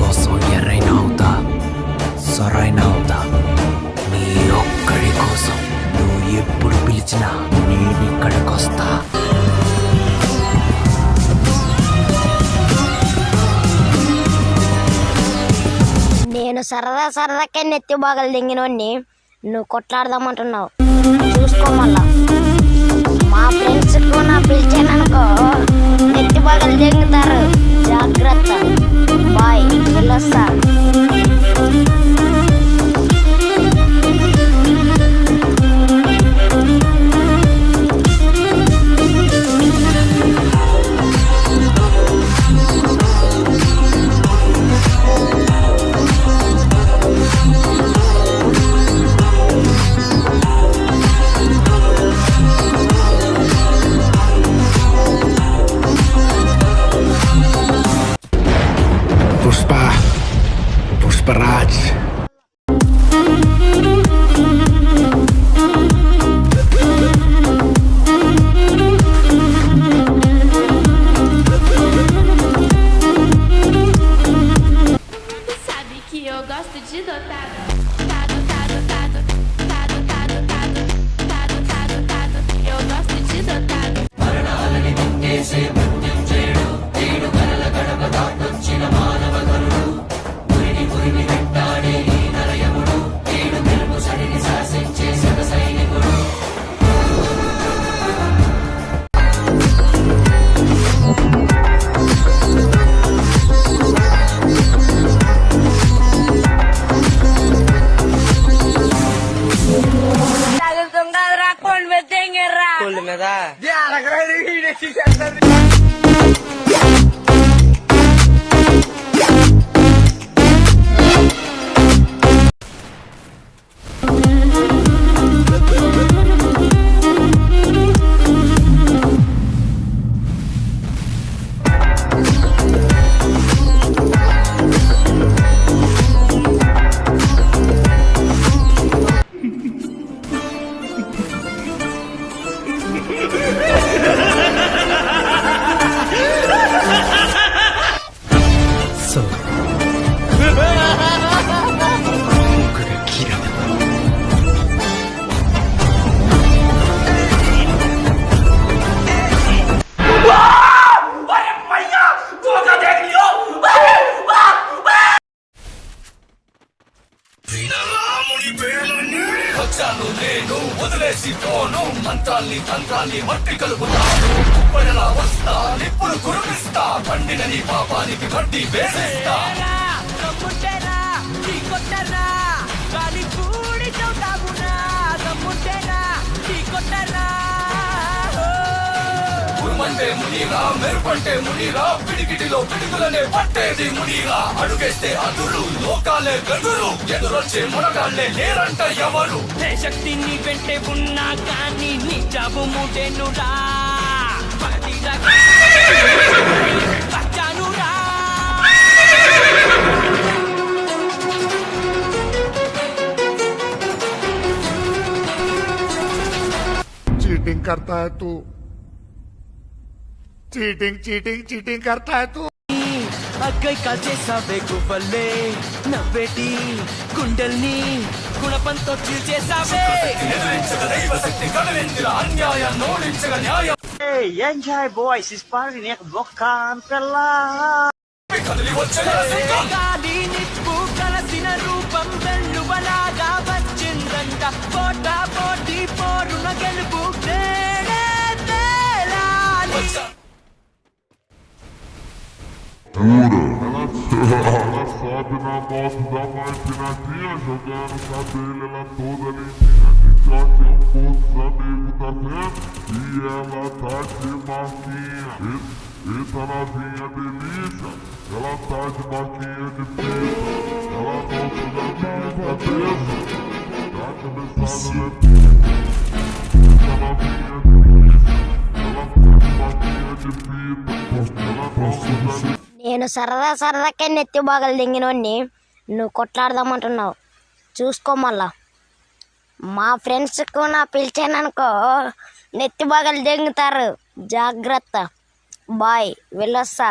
కోసం ఎర్రైనా అవుతా, సరైన అవుతా. నీ ఒక్కడి కోసం నువ్వు ఎప్పుడు పిలిచినా నేను ఇక్కడికొస్తా. నేను సరదాకే నెత్తి బాగలు దింగినోడిని నువ్వు కొట్లాడదామంటున్నావు. చూసుకో మళ్ళా మా ఫ్రెండ్స్ నా పిలిచాననుకో నెత్తి బాగలు దింగుతారు. జాగ్రత్త. బాయ్, వెళ్ళొస్తా. Pushparaj Sabe que eu gosto de dotado. Tado, tado, tado. Tado, tado, tado. Tado, tado, tado. Eu gosto de dotado. నేను వదిలేసి పోను, మంత్రాల్ని తంత్రాల్ని మట్టి కలుపుతాను. పడలా వస్తా, నిప్పులు కురిపిస్తా, పండిన నీ పాపానికి వడ్డీ వేసేస్తా. ఉరుమంటే మునీరా, మెరుపంటే మునీరా, పిడికిటిలో పిడుగులనే పట్టేది మునీరా. అడుగేస్తే అదురు, లోకాలే గదురు, ఎదురొచ్చే మునగాళ్లే లేరంట ఎవరు. శక్తిని వెంటే ఉన్నా కానీ నీ జాబు ముడేనురా. चीटिंग करता है तू, चीटिंग चीटिंग चीटिंग करता है तू. అగ్గై కాల్చేసావే గువ్వల్లే, నవ్వేటి గుండెల్ని గుణపంతో చీల్చేసావే. Enjoy boys, is party nek bukan pela. గాలి నిప్పు కలసిన రూపం వెల్లువలాగా వచ్చిందంట. పోటా పోటీ పోరున గెలుపు Ela sobe na moto da martinazinha, jogando cabelo, ela toda limpinha, de short e poucos amigos, tá vendo? E ela tá de marquinha, eita novinha delícia, ela tá de marquinha de pita, ela não suga minha cabeça, tá cabeçada ela é pica, eita novinha delícia, ela tá de marquinha de pita, ela não suga minha. నేను సరదాకే నెత్తి బాగలు దింగినోడిని నువ్వు కొట్లాడదామంటున్నావు. చూసుకో మళ్ళా మా friends నా పిలిచాననుకో నెత్తి బాగలు దింగుతారు. జాగ్రత్త. Bye, వెళ్ళొస్తా.